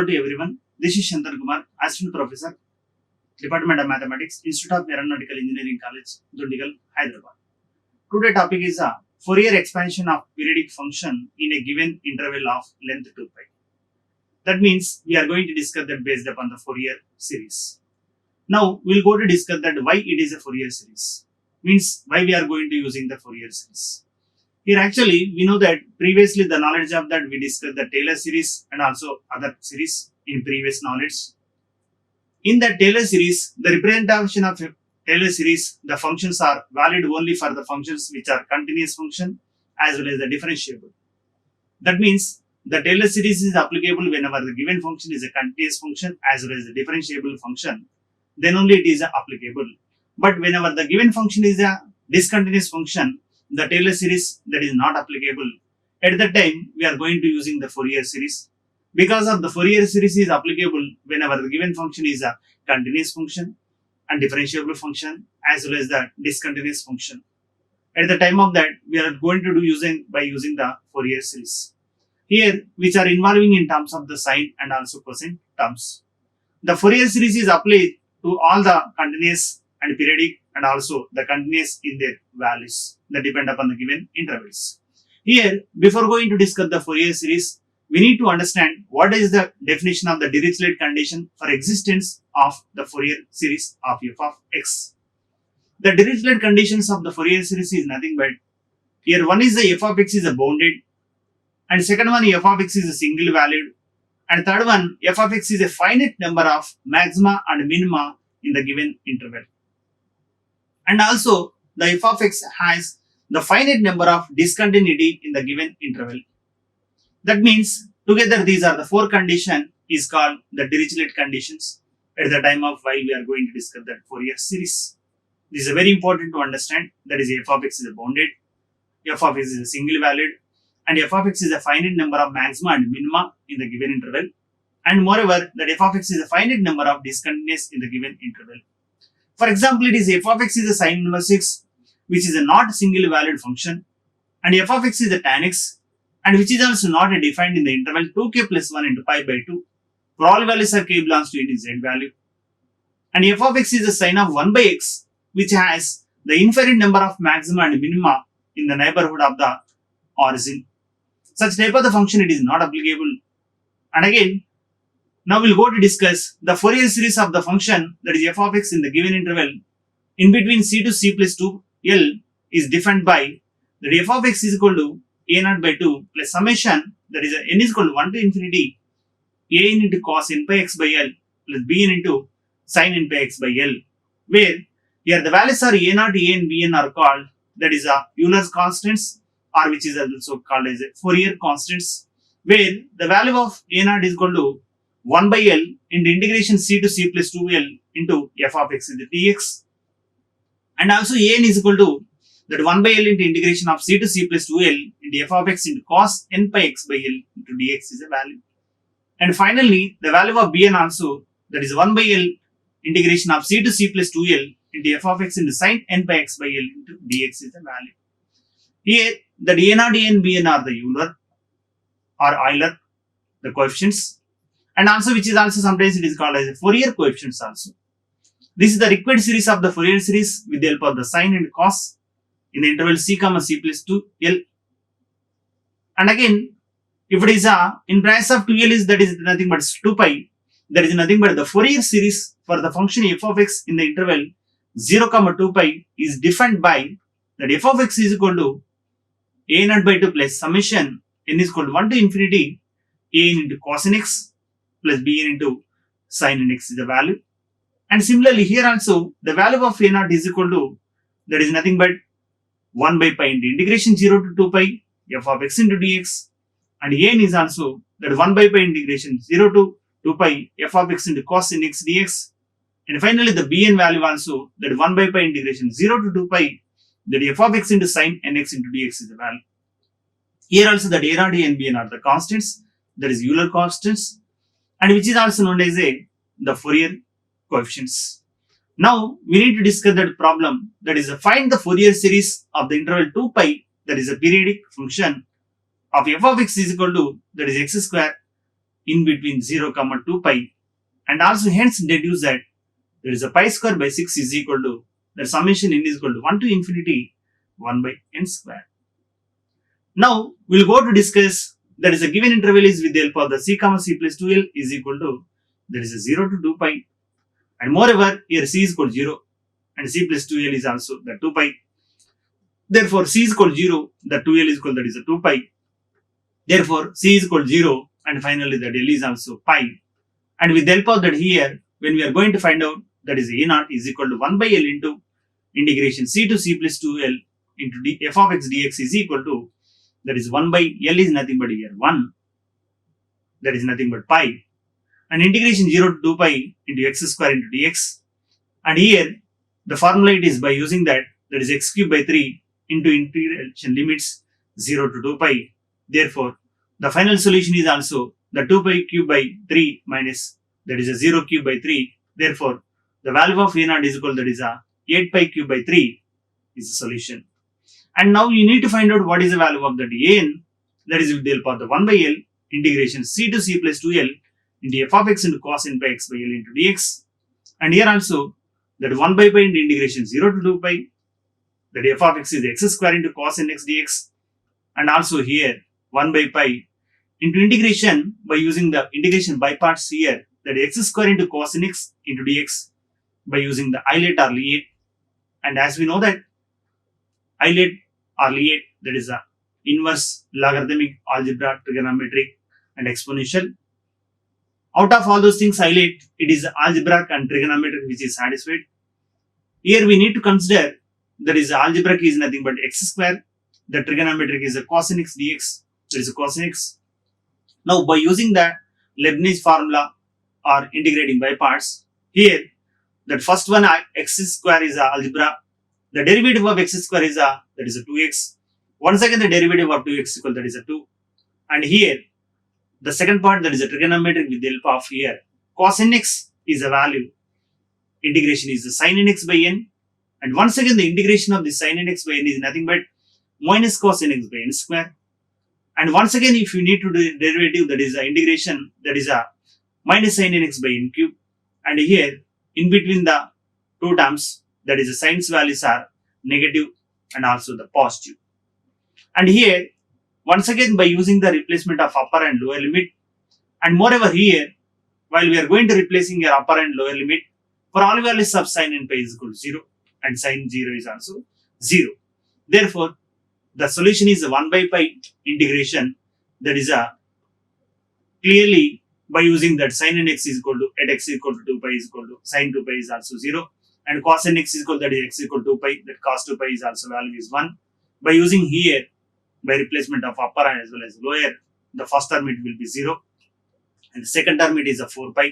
Hello to everyone. This is Shantan Kumar, Assistant Professor, Department of Mathematics, Institute of Aeronautical Engineering College, Dundigal, Hyderabad. Today topic is a Fourier expansion of periodic function in a given interval of length 2π. That means we are going to discuss that based upon the Fourier series. Now we'll go to discuss that why it is a Fourier series. Means why we are going to using the Fourier series. Here actually we know that previously the knowledge of that we discussed the Taylor series and also other series in previous knowledge. In the Taylor series, the representation of Taylor series, the functions are valid only for the functions which are continuous function as well as the differentiable. That means the Taylor series is applicable whenever the given function is a continuous function as well as the differentiable function, then only it is applicable. But whenever the given function is a discontinuous function, the Taylor series that is not applicable. At that time, we are going to using the Fourier series. Because of the Fourier series is applicable whenever the given function is a continuous function and differentiable function as well as the discontinuous function. At the time of that, we are going to do using the Fourier series. Here, which are involving in terms of the sine and also cosine terms. The Fourier series is applied to all the continuous and periodic and also the continuous in their values that depend upon the given intervals. Here, before going to discuss the Fourier series, we need to understand what is the definition of the Dirichlet condition for existence of the Fourier series of f of x. The Dirichlet conditions of the Fourier series is nothing but, here one is the f of x is a bounded, and second one f of x is a single valued, and third one f of x is a finite number of maxima and minima in the given interval. And also the f of x has the finite number of discontinuity in the given interval. That means together these are the four conditions is called the Dirichlet conditions at the time of while we are going to discuss that Fourier series. This is very important to understand, that is f of x is a bounded, f of x is a single valued, and f of x is a finite number of maxima and minima in the given interval, and moreover that f of x is a finite number of discontinuous in the given interval. For example, it is f of x is a sine inverse x, which is a not single valued function, and f of x is a tan x, and which is also not defined in the interval 2k plus 1 into pi by 2 for all values of k belongs to any z value. And f of x is a sine of 1 by x, which has the infinite number of maxima and minima in the neighborhood of the origin. Such type of the function it is not applicable. And again, now we'll go to discuss the Fourier series of the function that is f of x in the given interval in between c to c plus 2l is defined by that f of x is equal to a0 by 2 plus summation, that is n is equal to 1 to infinity a n into cos n pi x by l plus bn into sin n pi x by l, where here the values are a0, an, bn are called, that is Euler's constants, or which is also called as Fourier constants, where the value of a0 is equal to 1 by l into integration c to c plus 2l into f of x into dx, and also an is equal to that 1 by l into integration of c to c plus 2l into f of x into cos n pi x by l into dx is a value. And finally, the value of bn also, that is 1 by l integration of c to c plus 2l into f of x into sin n pi x by l into dx is a value. Here, the a0, an, bn are the Euler or Euler, the coefficients, and also which is also sometimes it is called as a Fourier coefficients also. This is the required series of the Fourier series with the help of the sine and cos in the interval c comma c plus 2l. And again, if it is in price of 2l is that is nothing but 2π, that is nothing but the Fourier series for the function f of x in the interval 0 comma 2π is defined by that f of x is equal to a0 by 2 plus summation n is equal to 1 to infinity a n into cos nx plus bn into sin nx is the value. And similarly here also the value of a0 is equal to, that is nothing but 1 by pi into integration 0 to 2π f of x into dx, and an is also that 1 by pi integration 0 to 2π f of x into cos nx dx, and finally the bn value also that 1 by pi integration 0 to 2π that f of x into sin nx into dx is the value. Here also that a0, an, bn are the constants, that is Euler constants, and which is also known as the Fourier coefficients. Now we need to discuss that problem, that is find the Fourier series of the interval 2π, that is a periodic function of f of x is equal to, that is x square in between 0 comma 2 pi, and also hence deduce that there is a pi square by 6 is equal to the summation n is equal to 1 to infinity 1 by n square. Now we'll go to discuss that is a given interval is with the help of the c comma c plus 2l is equal to there is a 0 to 2 pi, and moreover here c is equal to 0 and c plus 2l is also the 2 pi. Therefore c is equal to 0, the 2l is equal, that is a 2 pi. Therefore c is equal to 0 and finally that l is also pi. And with the help of that here, when we are going to find out that is a naught is equal to 1 by l into integration c to c plus 2l into f of x dx is equal to, that is 1 by l is nothing but here 1, that is nothing but pi, and integration 0 to 2 pi into x square into dx, and here the formula it is by using that is x cube by 3 into integration limits 0 to 2 pi. Therefore the final solution is also the 2 pi cube by 3 minus that is a 0 cube by 3. Therefore the value of a naught is equal, that is a 8 pi cube by 3 is the solution. And now you need to find out what is the value of that an, that is with the help of the 1 by l integration c to c plus 2l into f of x into cos n by x by l into dx, and here also that 1 by pi into integration 0 to 2 pi, that f of x is x square into cos n x dx, and also here 1 by pi into integration by using the integration by parts here, that x square into cos n x into dx by using the islet or Lie. And as we know that islet or Lie, that is a inverse logarithmic algebra, trigonometric and exponential. Out of all those things, islet, it is algebraic and trigonometric which is satisfied. Here we need to consider that is algebraic is nothing but x square, the trigonometric is a cos n x dx, there is a cos n x. Now by using the Leibniz formula or integrating by parts, here that first one x square is a algebra, the derivative of x square is a, that is a 2x, once again the derivative of 2x equal, that is a 2, and here the second part, that is a trigonometric with the help of here cos nx is a value, integration is the sin nx by n, and once again the integration of the sin nx by n is nothing but minus cos nx by n square, and once again if you need to do derivative, that is a integration, that is a minus sin nx by n cube, and here in between the two terms, that is the signs values are negative and also the positive. And here once again by using the replacement of upper and lower limit, and moreover here while we are going to replacing your upper and lower limit for all values of sin n pi is equal to 0 and sin 0 is also 0. Therefore the solution is 1 by pi integration, that is a clearly by using that sin nx is equal to at x equal to 2 pi is equal to sin 2 pi is also 0, and cos nx is equal to that is x equal to 2 pi, that cos 2 pi is also value is 1. By using here by replacement of upper and as well as lower, the first term it will be 0 and the second term it is a 4 pi,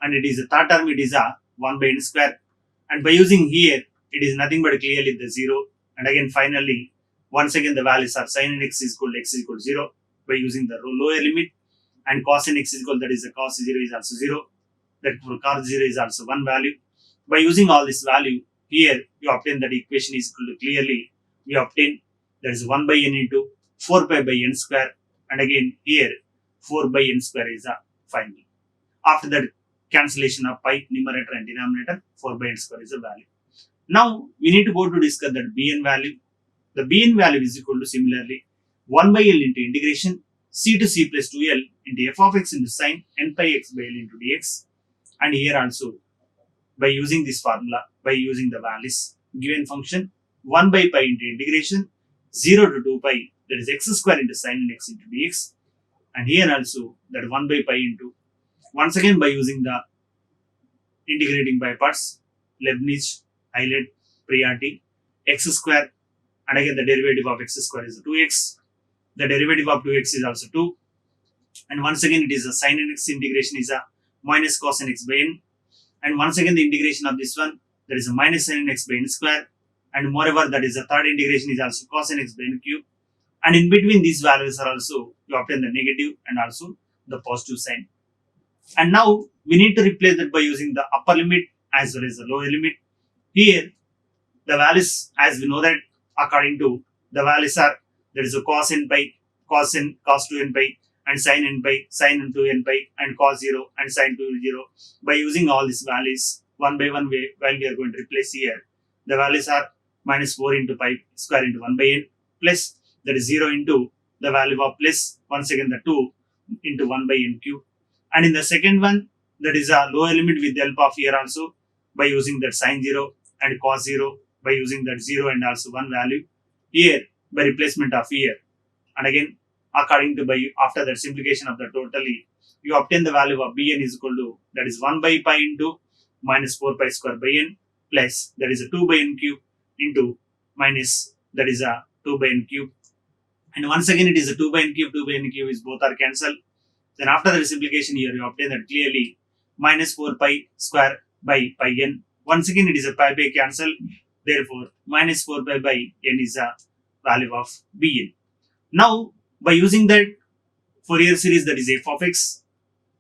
and it is the third term it is a 1 by n square, and by using here it is nothing but clearly the 0, and again finally once again the values are sin nx is equal to x is equal to 0 by using the lower limit, and cos nx is equal, that is the cos 0 is also 0, that for cos 0 is also 1 value. By using all this value here you obtain that equation is equal to clearly we obtain that is 1 by n into 4 pi by n square, and again here 4 by n square is a final. After that cancellation of pi numerator and denominator, 4 by n square is a value. Now we need to go to discuss that bn value. The bn value is equal to similarly 1 by l into integration c to c plus 2l into f of x into sin n pi x by l into dx, and here also by using this formula, by using the values given function 1 by pi into integration 0 to 2 pi, that is x square into sin nx into dx, and here also that 1 by pi into, once again by using the integrating by parts, Leibniz, Euler, Priority, x square, and again the derivative of x square is 2x, the derivative of 2x is also 2, and once again it is a sin nx integration is a minus cos nx by n, and once again the integration of this one, that is a minus sin nx by n square, and moreover that is the third integration is also cos nx by n cube, and in between these values are also you obtain the negative and also the positive sign. And now we need to replace that by using the upper limit as well as the lower limit. Here the values, as we know that according to the values are, there is a cos n pi, cos 2 n pi, and sin n pi, sin 2n pi, and cos 0 and sin 2 0. By using all these values one by one way, while we are going to replace here, the values are minus 4 into pi square into 1 by n plus that is 0 into the value of plus once again the 2 into 1 by n cube. And in the second one, that is a lower limit with the help of here also by using that sin 0 and cos 0 by using that 0 and also 1 value here by replacement of here. And again, according to by after that simplification of the totally, you obtain the value of bn is equal to that is 1 by pi into minus 4 pi square by n plus that is a 2 by n cube into minus that is a 2 by n cube. And once again it is a 2 by n cube, 2 by n cube is both are cancelled. Then after the simplification here you obtain that clearly minus 4 pi square by pi n. Once again it is a pi by cancel. Therefore minus 4 pi by n is a value of bn. Now by using that Fourier series that is f of x,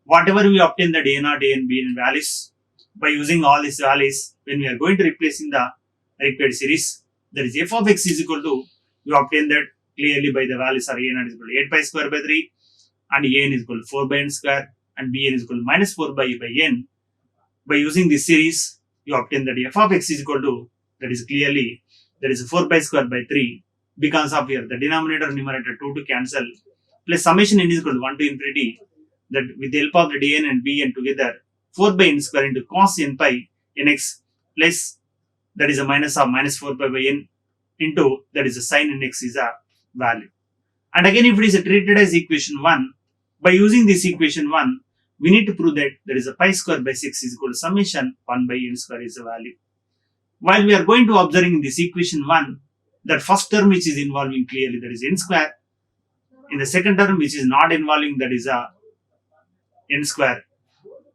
whatever we obtain the a0, an, bn values, by using all these values, when we are going to replace in the required series, that is f of x is equal to, we obtain that clearly by the values are a0 is equal to 8 pi square by 3 and an is equal to 4 by n square and bn is equal to minus 4 by n. By using this series, you obtain that f of x is equal to, that is clearly, that is 4 pi square by 3 because of here the denominator and numerator 2 to cancel plus summation n is equal to 1 to infinity, that with the help of the dn and bn together 4 by n square into cos n pi nx plus that is a minus of minus 4 pi by n into that is a sin nx is a value. And again if it is treated as equation 1, by using this equation 1, we need to prove that there is a pi square by 6 is equal to summation 1 by n square is a value. While we are going to observing in this equation 1, that first term which is involving clearly that is n square, in the second term which is not involving that is a n square.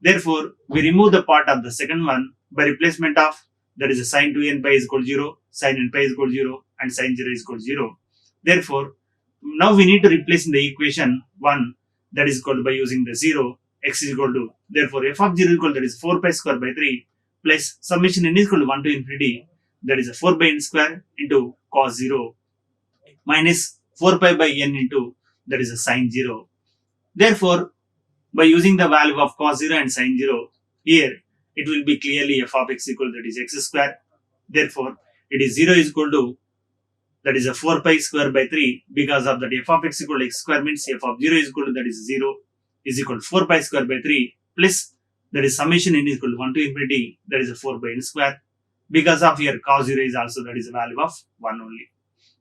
Therefore, we remove the part of the second one by replacement of that is a sin 2n pi is equal to 0, sin n pi is equal to 0 and sin 0 is equal to 0. Therefore, now we need to replace in the equation 1 that is equal to by using the 0, x is equal to, therefore f of 0 is equal to that is 4 pi square by 3 plus summation n is equal to 1 to infinity, that is a 4 by n square into cos 0 minus 4 pi by n into that is a sin 0. Therefore, by using the value of cos 0 and sin 0, here it will be clearly f of x equal to that is x square. Therefore, it is 0 is equal to that is a 4 pi square by 3 because of that f of x equal to x square means f of 0 is equal to that is 0 is equal to 4 pi square by 3 plus that is summation n is equal to 1 to infinity, that is a 4 by n square. Because of here cos 0 is also that is a value of 1 only.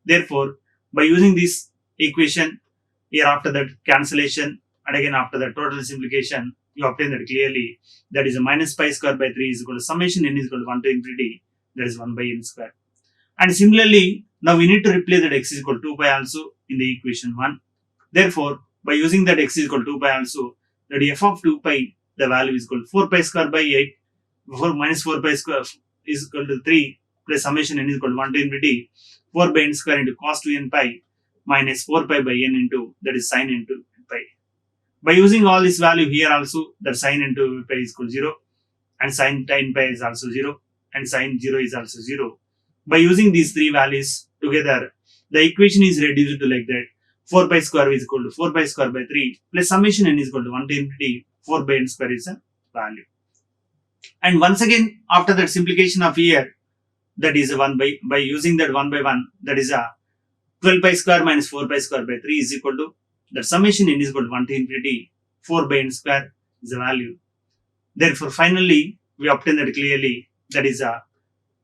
Therefore, by using this equation here after that cancellation and again after the total simplification, you obtain that clearly that is a minus pi square by 3 is equal to summation n is equal to 1 to infinity, that is 1 by n square. And similarly, now we need to replace that x is equal to 2 pi also in the equation 1. Therefore, by using that x is equal to 2 pi also, that f of 2 pi, the value is equal to 4 pi square by 8, 4 minus 4 pi square is equal to 3 plus summation n is equal to 1 to infinity, 4 by n square into cos 2n pi minus 4 pi by n into that is sin n to pi. By using all this value here also, that sin n to pi is equal to 0 and sin n pi is also 0 and sin 0 is also 0. By using these three values together, the equation is reduced to like that 4 pi square is equal to 4 pi square by 3 plus summation n is equal to 1 to infinity, 4 by n square is a value. And once again after that simplification of here, that is a 1 by using that 1 by 1, that is a 12 pi square minus 4 pi square by 3 is equal to that summation n is equal to 1 to infinity, 4 by n square is the value. Therefore, finally we obtain that clearly, that is a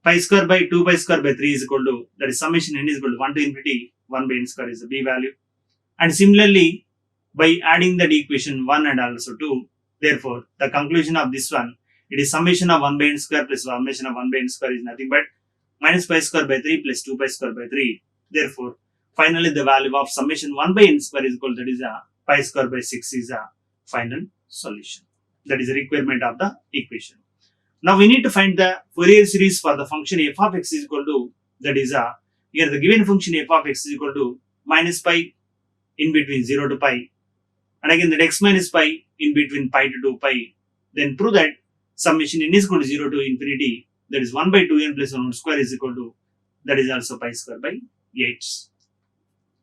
pi square by 2 pi square by 3 is equal to that is summation n is equal to 1 to infinity, 1 by n square is the b value. And similarly, by adding that equation 1 and also 2, therefore the conclusion of this one, it is summation of 1 by n square plus summation of 1 by n square is nothing but minus pi square by 3 plus 2 pi square by 3. Therefore, finally the value of summation 1 by n square is equal to that is a pi square by 6 is a final solution. That is a requirement of the equation. Now we need to find the Fourier series for the function f of x is equal to, that is a, here the given function f of x is equal to minus pi in between 0 to pi and again that x minus pi in between pi to 2 pi. Then prove that summation n is equal to 0 to infinity, that is 1 by 2n plus 1 square is equal to, that is also pi square by 8.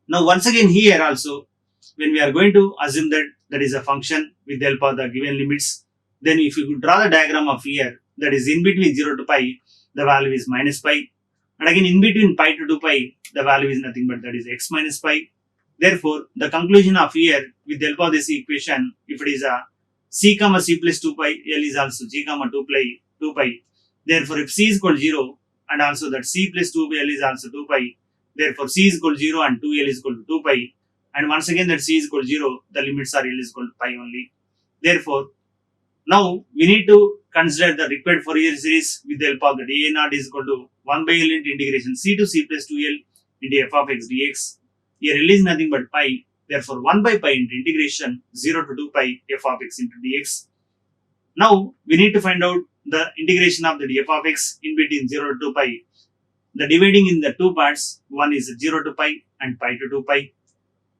Now once again here also, when we are going to assume that that is a function with the help of the given limits, then if you could draw the diagram of here, that is in between 0 to pi, the value is minus pi, and again in between pi to 2 pi, the value is nothing but that is x minus pi. Therefore, the conclusion of here with the help of this equation, if it is a c comma c plus 2 pi, L is also g comma 2 pi. Therefore, if c is equal to 0 and also that c plus 2 pi L is also 2 pi, therefore c is equal to 0 and 2L is equal to 2 pi. And once again that c is equal to 0, the limits are L is equal to pi only. Therefore, now we need to consider the required Fourier series with the help of that A naught is equal to 1 by L into integration c to c plus 2L into f of x dx. Here L is nothing but pi. Therefore, 1 by pi into integration 0 to 2 pi f of x into dx. Now, we need to find out the integration of the f of x in between 0 to 2 pi. The dividing in the two parts, one is 0 to pi and pi to 2 pi.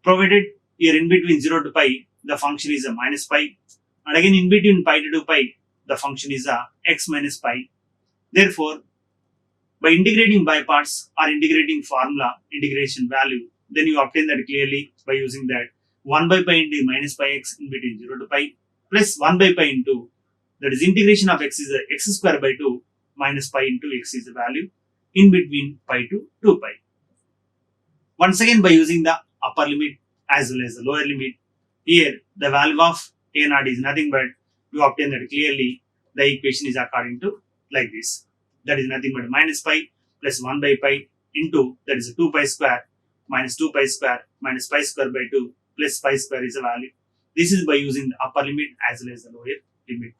Provided here in between 0 to pi, the function is a minus pi. And again in between pi to 2 pi, the function is a x minus pi. Therefore, by integrating by parts or integrating formula, integration value, then you obtain that clearly by using that 1 by pi into minus pi x in between 0 to pi plus 1 by pi into, that is integration of x is a x square by 2 minus pi into x is the value in between pi to 2 pi. Once again by using the upper limit as well as the lower limit, here the value of a naught is nothing but, you obtain that clearly the equation is according to like this. That is nothing but minus pi plus 1 by pi into, that is a 2 pi square minus 2 pi square minus pi square by 2 plus pi square is a value. This is by using the upper limit as well as the lower limit.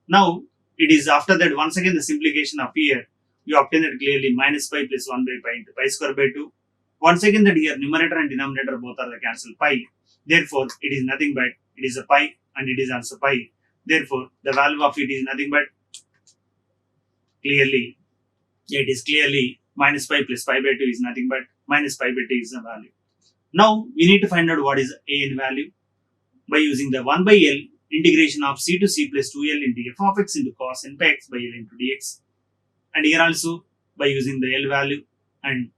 Now, it is after that once again the simplification of here, you obtain that clearly minus pi plus 1 by pi into pi square by 2. Once again that here numerator and denominator both are the cancel pi. Therefore, it is nothing but, it is a pi and it is also pi. Therefore, the value of it is nothing but clearly, it is clearly minus pi plus pi by 2 is nothing but minus pi by 2 is the value. Now, we need to find out what is a n value by using the 1 by L integration of c to c plus 2L into f of x into cos n pi x by L into dx. And here also by using the L value, and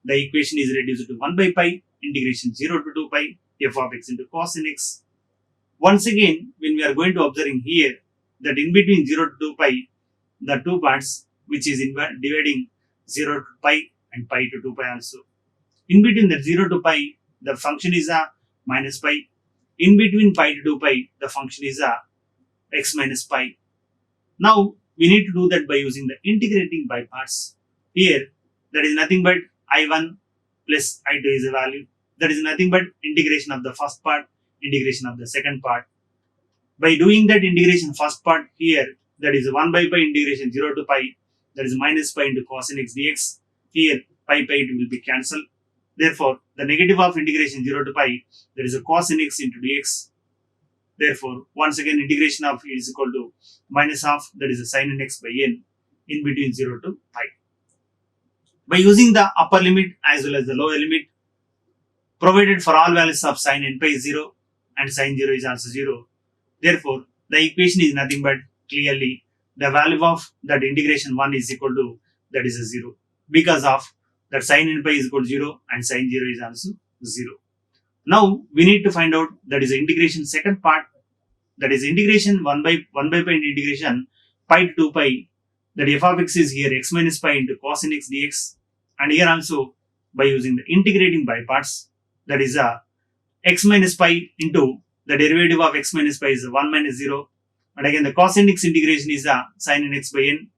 the equation is reduced to 1 by pi integration 0 to 2 pi f of x into cos n x. Once again, when we are going to observing here that in between 0 to 2 pi, the two parts which is dividing 0 to pi and pi to 2 pi also. In between the 0 to pi, the function is a minus pi. In between pi to 2 pi, the function is a x minus pi. Now, we need to do that by using the integrating by parts. Here, that is nothing but I1 plus I2 is a value. That is nothing but integration of the first part, integration of the second part. By doing that integration first part here, that is 1 by pi integration 0 to pi, that is minus pi into cos n x dx. Here, pi will be cancelled. Therefore, the negative of integration 0 to pi, that is a cos n x into dx. Therefore, once again integration of is equal to minus half, that is a sin n x by n in between 0 to pi. By using the upper limit as well as the lower limit, provided for all values of sin n pi is 0 and sin 0 is also 0. Therefore, the equation is nothing but clearly the value of that integration 1 is equal to, that is a 0, because of that sin n pi is equal to 0 and sin 0 is also 0. Now, we need to find out that is the integration second part, that is integration 1 by pi into integration pi to 2 pi, that f of x is here x minus pi into cos n x dx, and here also by using the integrating by parts, that is a x minus pi into the derivative of x minus pi is 1 minus 0, and again the cos n x integration is a sin n x by n,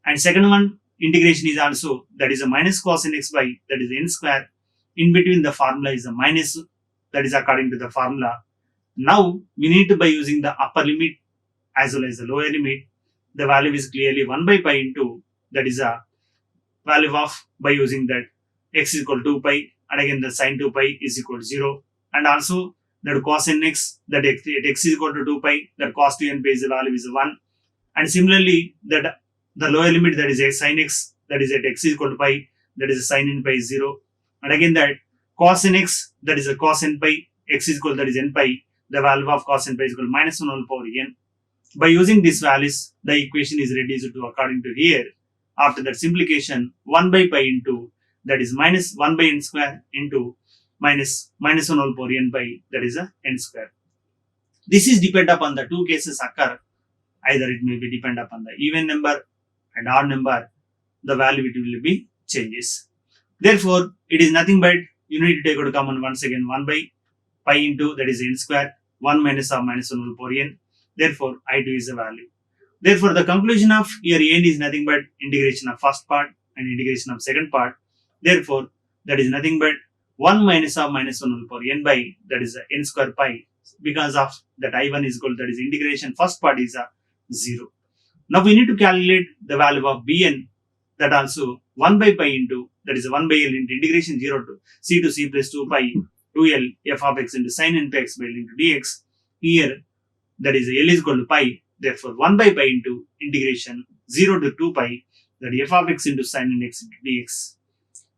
and second one integration is also, that is a minus cos n x by, that is n square. In between the formula is a minus, that is according to the formula. Now, we need to by using the upper limit as well as the lower limit, the value is clearly 1 by pi into, that is a value of, by using that x is equal to 2 pi, and again the sin 2 pi is equal to 0, and also that cos n x, that x is equal to 2 pi, that cos 2 n pi is the value is 1, and similarly that the lower limit, that is x sin x, that is at x is equal to pi, that is a sin n pi is 0, and again that cos n x, that is a cos n pi, x is equal, that is n pi, the value of cos n pi is equal to minus 1 whole power n. By using these values, the equation is reduced to according to here. After that simplification, 1 by pi into, that is minus 1 by n square into minus 1 whole power n by that is a n square. This is depend upon the two cases occur. Either it may be depend upon the even number and odd number, the value it will be changes. Therefore, it is nothing but you need to take out common once again 1 by pi into that is n square 1 minus of minus 1 whole power n. Therefore, I2 is the value. Therefore, the conclusion of here n is nothing but integration of first part and integration of second part. Therefore, that is nothing but 1 minus of minus 1 whole power n by that is n square pi, because of that I1 is equal, that is integration first part is a 0. Now we need to calculate the value of Bn, that also 1 by pi into that is 1 by L into integration 0 to c to c plus 2 pi 2L f of x into sin n pi x by L into dx. Here that is L is equal to pi. Therefore 1 by pi into integration 0 to 2 pi that is f of x into sin n x into dx.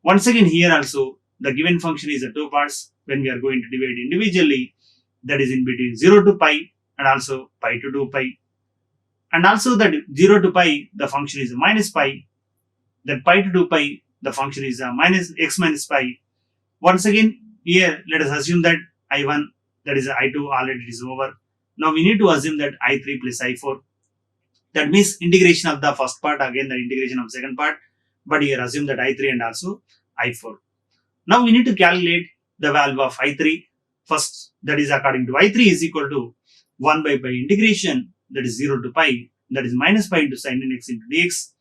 Once again here also the given function is a two parts. When we are going to divide individually, that is in between 0 to pi and also pi to 2 pi. And also that 0 to pi the function is minus pi, that pi to 2 pi the function is minus x minus pi. Once again here let us assume that I1 that is I2 already is over. Now we need to assume that I3 plus I4. That means integration of the first part, again the integration of second part, but here assume that I3 and also I4. Now we need to calculate the value of I3 first, that is according to I3 is equal to 1 by pi integration that is 0 to pi that is minus pi into sin n x into dx.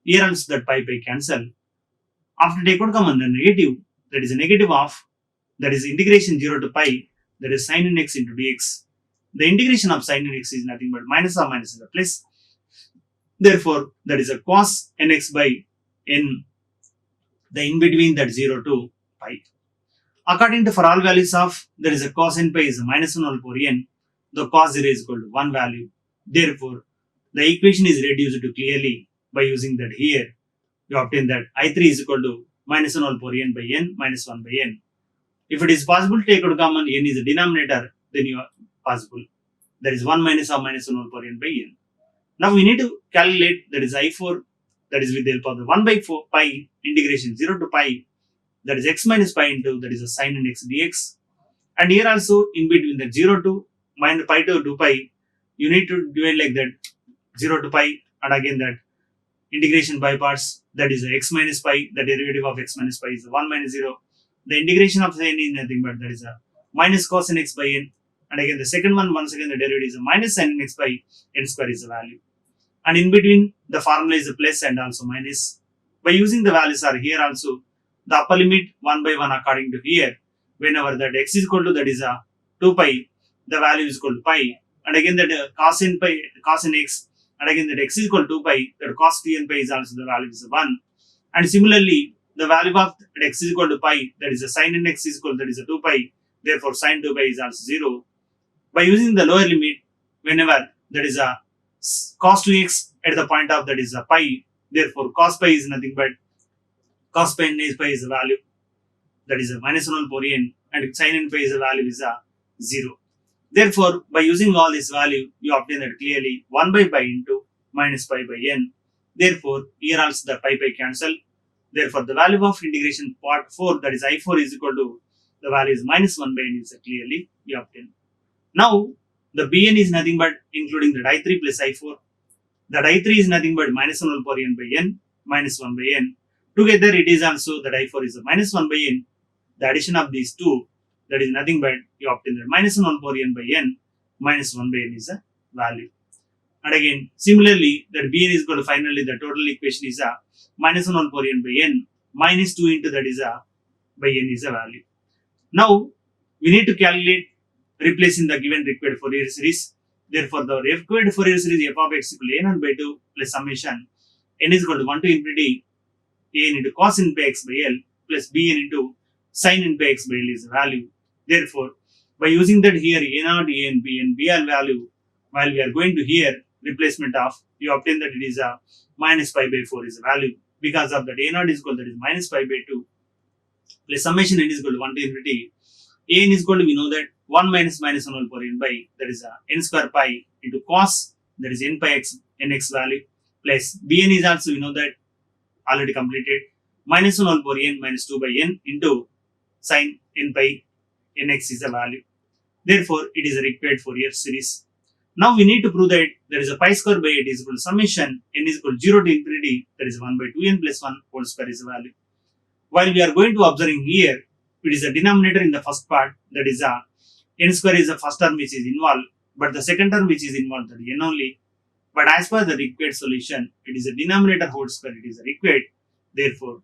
Here also that pi cancel. After take out common the negative, that is a negative of that is integration 0 to pi that is sin n x into dx. The integration of sin n x is nothing but minus or minus is a plus. Therefore, that is a cos nx by n, the in between that 0 to pi. According to for all values of there is a cos n pi is a minus 1 whole power n, the cos 0 is equal to 1 value. Therefore, the equation is reduced to clearly by using that here. You obtain that I3 is equal to minus 1 whole power n by n minus 1 by n. If it is possible to take out common n is a denominator, then you are possible. That is 1 minus or minus 1 whole power n by n. Now we need to calculate that is I4, that is with the help of the 1 by 4 pi integration 0 to pi, that is x minus pi into that is a sin n x dx. And here also in between the 0 to minus pi to 2 pi, you need to divide like that 0 to pi and again that integration by parts, that is x minus pi, the derivative of x minus pi is 1 minus 0. The integration of sin is nothing but that is a minus cos n x by n, and again the second one, once again the derivative is a minus sin n x by n square is the value. And in between the formula is a plus and also minus. By using the values are here also the upper limit 1 by 1 according to here. Whenever that x is equal to that is a 2 pi, the value is equal to pi, and again that cos n pi, cos n x, and again that x is equal to 2 pi, that cos 2 n pi is also the value is 1. And similarly the value of x is equal to pi, that is a sin n x is equal to that is a 2 pi, therefore sin 2 pi is also 0. By using the lower limit, whenever that is a cos 2x at the point of that is a pi, therefore cos pi is nothing but cos pi n pi is a value, that is a minus 1 power n, and sin n pi is a value is a 0. Therefore, by using all this value, you obtain that clearly 1 by pi into minus pi by n. Therefore, here also the pi cancel. Therefore, the value of integration part 4, that is I4 is equal to the value is minus 1 by n is clearly we obtain. Now, the Bn is nothing but including that I3 plus I4. That I3 is nothing but minus 1 power n by n minus 1 by n. Together it is also that I4 is a minus 1 by n. The addition of these two, that is nothing but you obtain that minus 1 power n by n minus 1 by n is a value. And again similarly that Bn is equal to finally the total equation is a minus 1 power n by n minus 2 into that is a by n is a value. Now we need to calculate replacing the given required Fourier series. Therefore, the required Fourier series f of x equal to a0 by 2 plus summation n is equal to 1 to infinity a n into cos n pi x by L plus bn into sin n pi x by L is the value. Therefore, by using that here a0, a n, b and b are value, while we are going to here replacement of, you obtain that it is a minus pi by 4 is the value. Because of that a0 is equal to that is minus pi by 2 plus summation n is equal to 1 to infinity. A n is equal to we know that 1 minus minus 1 power n by that is a n square pi into cos that is n pi x nx value plus bn is also we know that already completed minus 1 power n minus 2 by n into sine n pi nx is a value. Therefore, it is a required Fourier series. Now we need to prove that there is a pi square by 8 is equal to summation n is equal to 0 to infinity, that is 1 by 2n plus 1 whole square is a value. While we are going to observing here, it is a denominator in the first part, that is a n square is the first term which is involved, but the second term which is involved, that is n only. But as per the required solution, it is a denominator whole square, it is a required. Therefore,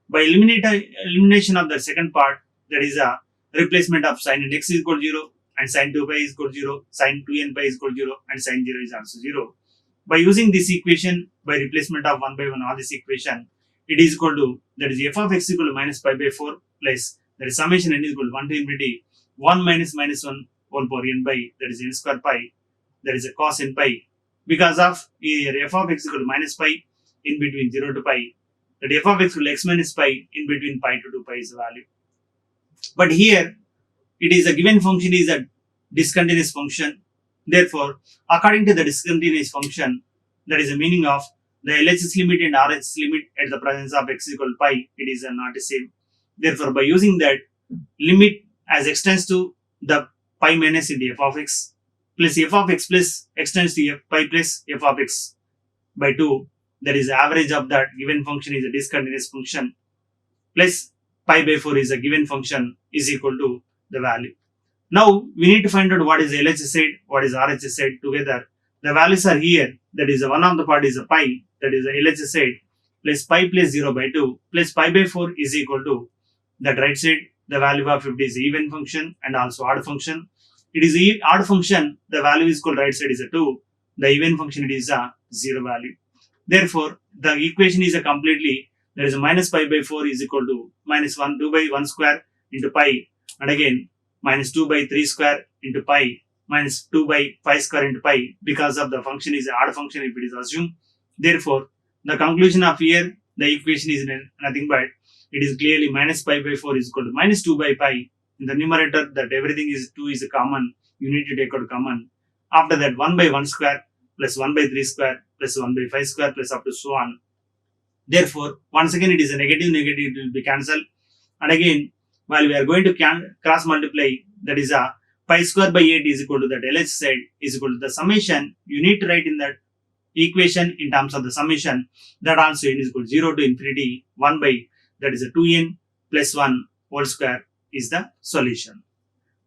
by elimination of the second part, that is a replacement of sin nx is equal to 0 and sin 2 pi is equal to 0, sin 2n pi is equal to 0 and sin 0 is also 0. By using this equation, by replacement of 1 by 1 all this equation, it is equal to, that is f of x equal to minus pi by 4 plus, that is summation n is equal to 1 to infinity 1 minus 1 whole power n by, that is n square pi, that is a cos n pi, because of here f of x equal to minus pi in between 0 to pi, that f of x equal to x minus pi in between pi to 2 pi is the value. But here it is a given function is a discontinuous function. Therefore, according to the discontinuous function, that is the meaning of the LHS limit and RHS limit at the presence of x equal to pi, it is not the same. Therefore, by using that limit as extends to the pi minus into f of x plus f of x plus extends to pi plus f of x by 2, that is the average of that given function is a discontinuous function, plus pi by 4 is a given function is equal to the value. Now we need to find out what is LHS side, what is RHS side together. The values are here, that is one of the part is a pi, that is the LHS side, plus pi plus 0 by 2 plus pi by 4 is equal to that right side, the value of 50 is even function and also odd function. It is a odd function, the value is equal right side is a 2, the even function it is a 0 value. Therefore, the equation is a completely, there is a minus pi by 4 is equal to minus 1 2 by 1 square into pi, and again minus 2 by 3 square into pi minus 2 by 5 square into pi, because of the function is an odd function if it is assumed. Therefore, the conclusion of here, the equation is nothing but it is clearly minus pi by 4 is equal to minus 2 by pi. In the numerator, that everything is 2 is a common, you need to take out common. After that 1 by 1 square plus 1 by 3 square plus 1 by 5 square plus up to so on. Therefore, once again it is a negative, it will be cancelled. And again, while we are going to cross multiply, that is a pi square by 8 is equal to that LHS side is equal to the summation. You need to write in that equation in terms of the summation, that also n is equal to 0 to infinity 1 by, that is a 2n plus 1 whole square is the solution.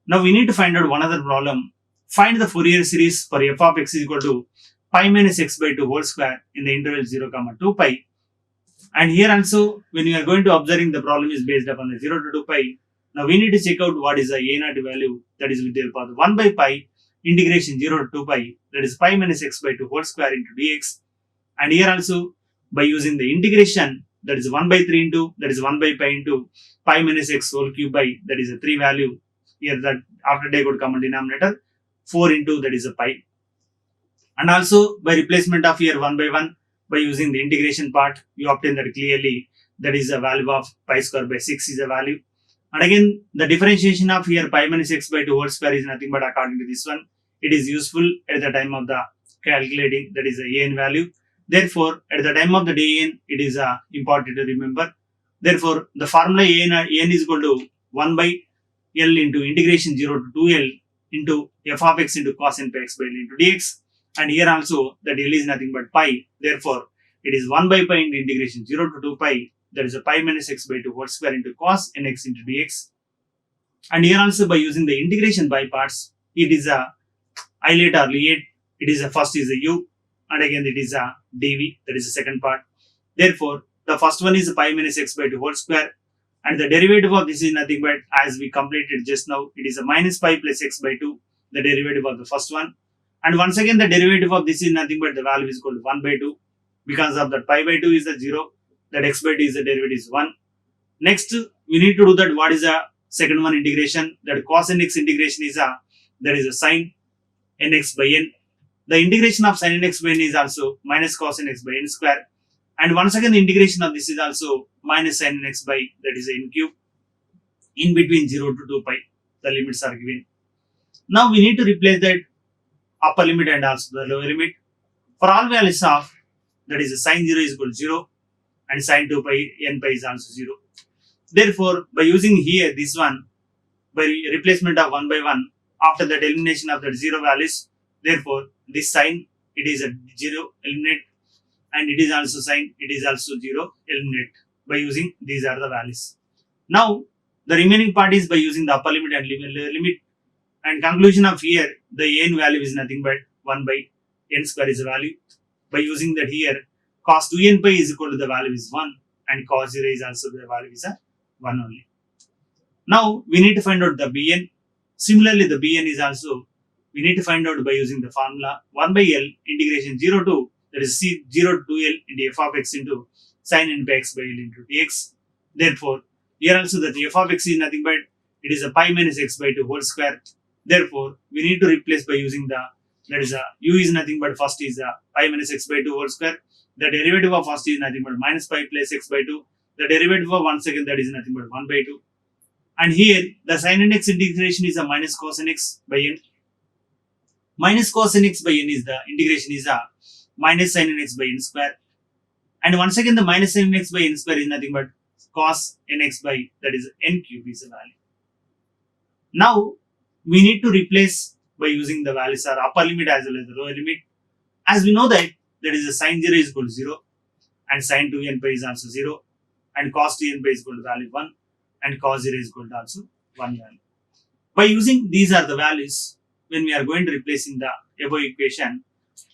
Now we need to find out one other problem. Find the Fourier series for f of x is equal to pi minus x by 2 whole square in the interval 0, 2 pi. And here also, when you are going to observing, the problem is based upon the 0 to 2 pi. Now we need to check out what is the a0 value, that is with the help of 1 by pi integration 0 to 2 pi, that is pi minus x by 2 whole square into dx. And here also, by using the integration, that is 1 by 3 into, that is 1 by pi into pi minus x whole cube by, that is a 3 value. Here that after take out common denominator, 4 into, that is a pi. And also by replacement of here 1 by 1, by using the integration part, you obtain that clearly, that is a value of pi square by 6 is a value. And again, the differentiation of here pi minus x by 2 whole square is nothing but according to this one, it is useful at the time of the calculating, that is a n value. Therefore, at the time of the day n, it is important to remember. Therefore, the formula n is equal to 1 by L into integration 0 to 2L into f of x into cos n pi x by L into dx. And here also that L is nothing but pi. Therefore, it is 1 by pi into integration 0 to 2 pi. That is a pi minus x by 2 whole square into cos nx into dx. And here also by using the integration by parts, it is a isolate or liate. It is a first is a u, and again it is a dv. That is the second part. Therefore, the first one is pi minus x by 2 whole square, and the derivative of this is nothing but, as we completed just now, it is a minus pi plus x by 2. The derivative of the first one. And once again, the derivative of this is nothing but the value is equal to 1 by 2. Because of that pi by 2 is the 0, that x by 2 is the derivative is 1. Next, we need to do that what is the second one integration, that cos nx integration is that is a sin nx by n. The integration of sin nx by n is also minus cos nx by n square. And once again, the integration of this is also minus sin nx by, that is n cube, in between 0 to 2 pi. The limits are given. Now we need to replace that upper limit and also the lower limit. For all values of, that is a sin 0 is equal to 0 and sin 2 pi n pi is also 0. Therefore, by using here this one, by replacement of 1 by 1, after that elimination of the 0 values, therefore this sign, it is a 0 eliminate, and it is also sign, it is also 0 eliminate by using these are the values. Now the remaining part is by using the upper limit and limit, and conclusion of here, the n value is nothing but 1 by n square is a value. By using that here, cos 2n pi is equal to the value is 1, and cos 0 is also the value is a 1 only. Now we need to find out the bn. Similarly, the bn is also, we need to find out by using the formula 1 by L integration 0 to, that is c 0 to L into f of x into sin n by x by L into dx. Therefore, here also that f of x is nothing but, it is a pi minus x by 2 whole square. Therefore, we need to replace by using the, that is a u is nothing but first is a pi minus x by 2 whole square. The derivative of first is nothing but minus pi plus x by 2. The derivative of one second, that is nothing but 1 by 2. And here the sin n x integration is a minus cos n x by n. Minus cos n x by n is the integration is a minus sin n x by n square. And once again the minus sin n x by n square is nothing but cos n x by, that is n cube is the value. Now we need to replace by using the values are upper limit as well as the lower limit. As we know that is a sin 0 is equal to 0, and sin 2n pi is also 0, and cos 2n pi is equal to value 1, and cos 0 is equal to also 1 value. By using these are the values, when we are going to replace in the above equation,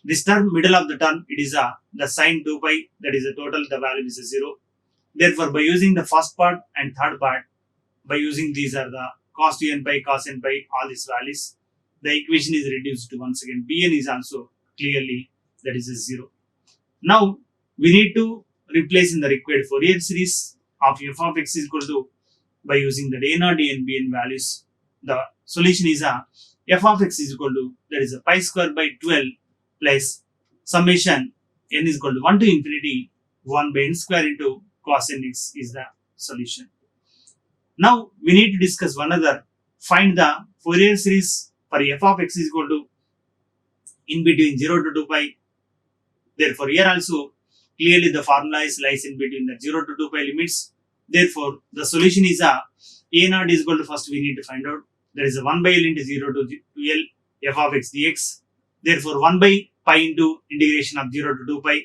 this term, middle of the term, it is a the sin 2 pi, that is the total, the value is a 0. Therefore, by using the first part and third part, by using these are the cos 2n pi, cos n pi, all these values, the equation is reduced to once again bn is also clearly, that is a 0. Now we need to replace in the required Fourier series of f of x is equal to, by using the a0 and bn values, the solution is a f of x is equal to, that is a pi square by 12 plus summation n is equal to 1 to infinity 1 by n square into cos nx is the solution. Now we need to discuss one other, find the Fourier series for f of x is equal to in between 0 to 2 pi. Therefore, here also clearly the formula is lies in between the 0 to 2 pi limits. Therefore, the solution is a0 is equal to, first we need to find out, there is a 1 by L into 0 to L f of x dx. Therefore, 1 by pi into integration of 0 to 2 pi,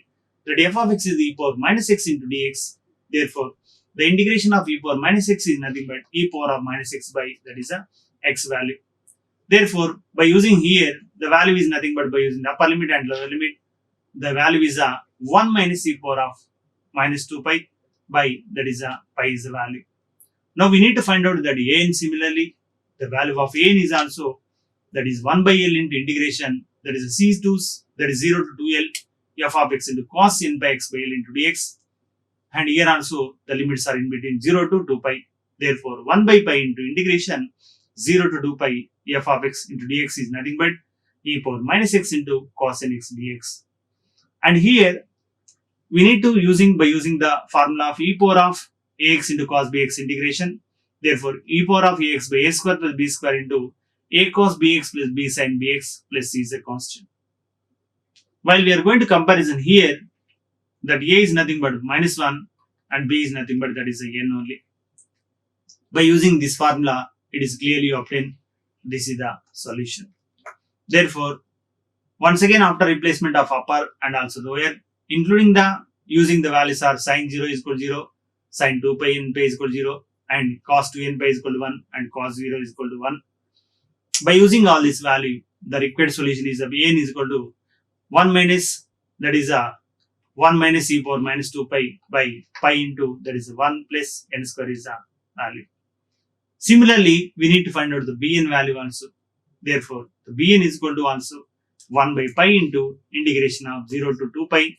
that f of x is e power minus x into dx. Therefore, the integration of e power minus x is nothing but e power of minus x by, that is a x value. Therefore, by using here, the value is nothing but by using the upper limit and lower limit, the value is a 1 minus e power of minus 2 pi by, that is a pi is the value. Now we need to find out that an, similarly the value of an is also, that is 1 by L into integration, that is a c2, that is 0 to 2L f of x into cos n by x by L into dx. And here also the limits are in between 0 to 2 pi. Therefore, 1 by pi into integration 0 to 2 pi f of x into dx is nothing but e power minus x into cos nx dx. And here we need to by using the formula of e power of ax into cos bx integration. Therefore, e power of ax by a square plus b square into a cos bx plus b sin bx plus c is a constant. While we are going to comparison here, that a is nothing but minus 1 and b is nothing but, that is a n only. By using this formula, it is clearly obtained. This is the solution. Therefore, once again after replacement of upper and also lower, including the using the values are sin 0 is equal to 0, sin 2 pi n pi is equal to 0, and cos 2n pi is equal to 1, and cos 0 is equal to 1. By using all this value, the required solution is n is equal to 1 minus, that is a 1 minus e power minus 2 pi by pi into, that is 1 plus n square is the value. Similarly, we need to find out the bn value also. Therefore, the bn is equal to also 1 by pi into integration of 0 to 2 pi,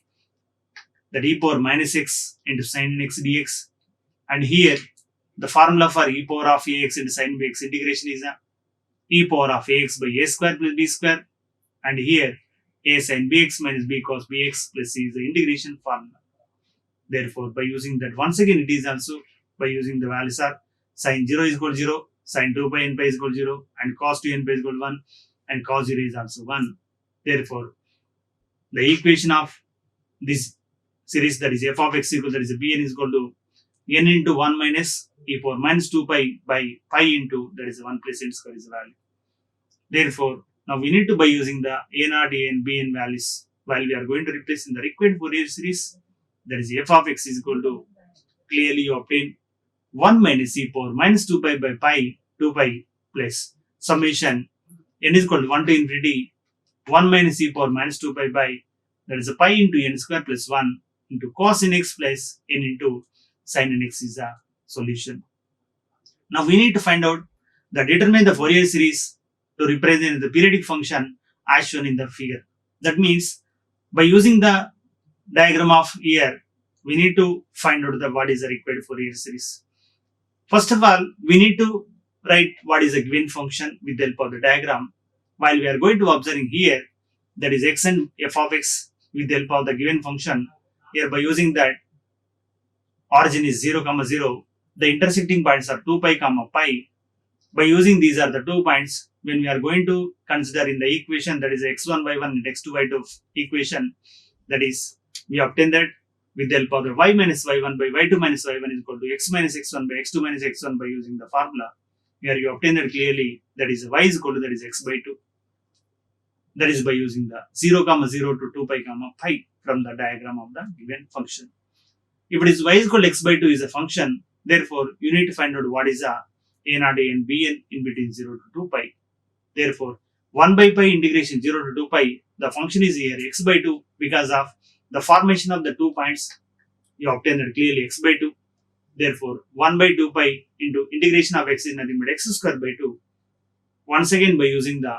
that e power minus x into sin x dx. And here the formula for e power of ax into sin bx integration is e power of ax by a square plus b square, and here a sin bx minus b cos bx plus c is the integration formula. Therefore, by using that, once again it is also by using the values are sin 0 is equal to 0, sin 2 pi n pi is equal to 0, and cos 2 n pi is equal to 1, and cos 0 is also 1. Therefore, the equation of this series, that is f of x equal, that is bn is equal to n into 1 minus e power minus 2 pi by pi into that is 1 plus n square is the value. Therefore, now we need to by using the a0, an, bn values while we are going to replace in the required Fourier series, that is f of x is equal to, clearly you obtain 1 minus e power minus 2 pi by pi 2 pi plus summation n is equal to 1 to infinity 1 minus e power minus 2 pi by that is a pi into n square plus 1 into cos n x plus n into sin n x is a solution. Now we need to find out the determine the Fourier series to represent the periodic function as shown in the figure. That means by using the diagram of here, we need to find out the what is the required Fourier series. First of all, we need to write what is a given function with the help of the diagram. While we are going to observing here, that is x and f of x with the help of the given function. Here by using that origin is 0, 0, the intersecting points are 2 pi, pi. By using these are the 2 points, when we are going to consider in the equation that is x1 by 1 and x2 by 2 equation, that is we obtain that with the help of the y minus y1 by y2 minus y1 is equal to x minus x1 by x2 minus x1 by using the formula. Here you obtain that clearly, that is y is equal to that is x by 2. That is by using the 0, 0 to 2 pi, pi from the diagram of the given function. If it is y is equal to x by 2 is a function, therefore you need to find out what is a a0, an, bn in between 0 to 2 pi. Therefore, 1 by pi integration 0 to 2 pi, the function is here x by 2 because of the formation of the 2 points. You obtain that clearly x by 2. Therefore, 1 by 2 pi into integration of x is nothing but x square by 2. Once again, by using the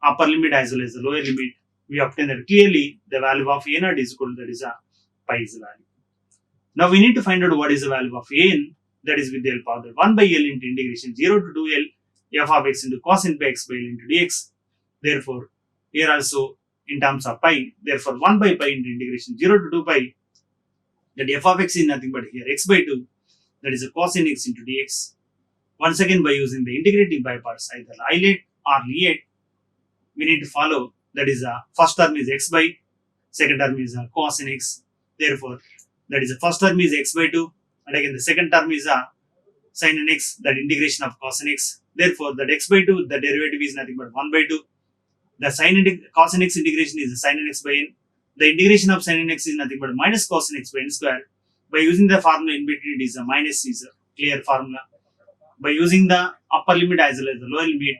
upper limit as well as the lower limit, we obtain that clearly the value of a0 is equal to that is a pi is the value. Now we need to find out what is the value of an, that is with the help of the 1 by L into integration 0 to 2L f of x into cos n pi x by L into dx. Therefore, here also in terms of pi, therefore 1 by pi into integration 0 to 2 pi, that f of x is nothing but here x by 2, that is a cos n x into dx. Once again, by using the integrating by parts, either ILATE or LEATE, we need to follow, that is a first term is x by, second term is a cos n x. Therefore, that is the first term is x by 2, and again the second term is a sin n x, that integration of cos n x. Therefore, that x by 2, the derivative is nothing but 1 by 2. The cos n x integration is the sin n x by n. The integration of sin n x is nothing but minus cos n x by n square. By using the formula in between, it is a minus is a clear formula. By using the upper limit as well as the lower limit,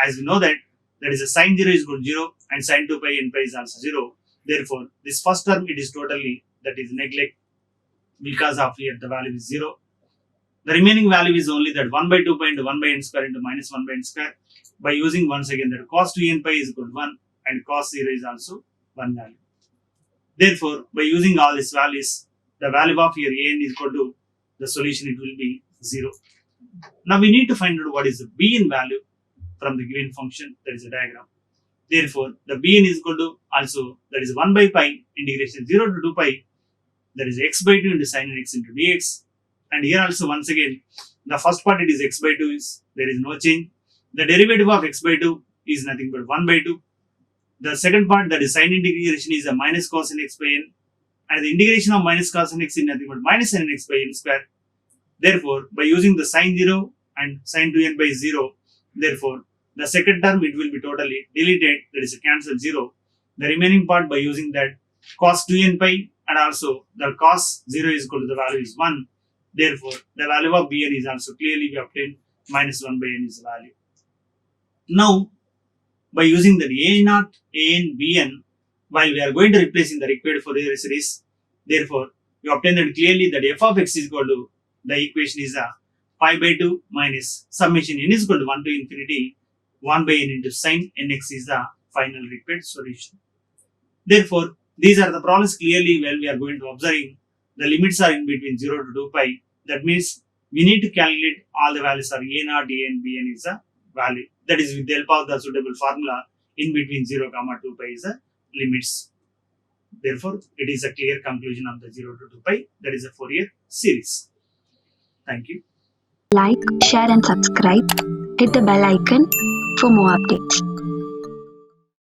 as we know that is a sin 0 is equal to 0 and sin 2 pi n pi is also 0. Therefore, this first term it is totally that is neglect because of here the value is 0. The remaining value is only that 1 by 2 pi into 1 by n square into minus 1 by n square. By using once again that cos 2 n pi is equal to 1 and cos 0 is also 1 value. Therefore, by using all these values, the value of here an is equal to the solution, it will be 0. Now we need to find out what is the bn value from the given function, that is a diagram. Therefore, the bn is equal to also that is 1 by pi integration 0 to 2 pi, that is x by 2 into sin n x into dx. And here also once again, the first part it is x by 2 is, there is no change. The derivative of x by 2 is nothing but 1 by 2. The second part, that is sin integration, is a minus cos n x by n, and the integration of minus cos n x is nothing but minus sin n x by n square. Therefore, by using the sin 0 and sin 2n by 0, therefore the second term it will be totally deleted, that is a cancel 0. The remaining part, by using that cos 2n pi and also the cos 0 is equal to the value is 1. Therefore, the value of bn is also clearly we obtain minus 1 by n is the value. Now, by using the a0, an, bn, while we are going to replace in the required Fourier series, therefore, we obtain that clearly that f of x is equal to, the equation is a pi by 2 minus summation n is equal to 1 to infinity 1 by n into sin nx is the final required solution. Therefore, these are the problems clearly while we are going to observing the limits are in between 0 to 2 pi. That means we need to calculate all the values are a0, an, bn is a value. That is with the help of the suitable formula in between 0, 2 pi is the limits. Therefore, it is a clear conclusion of the 0 to 2 pi, that is a Fourier series. Thank you. Like, share and subscribe. Hit the bell icon for more updates.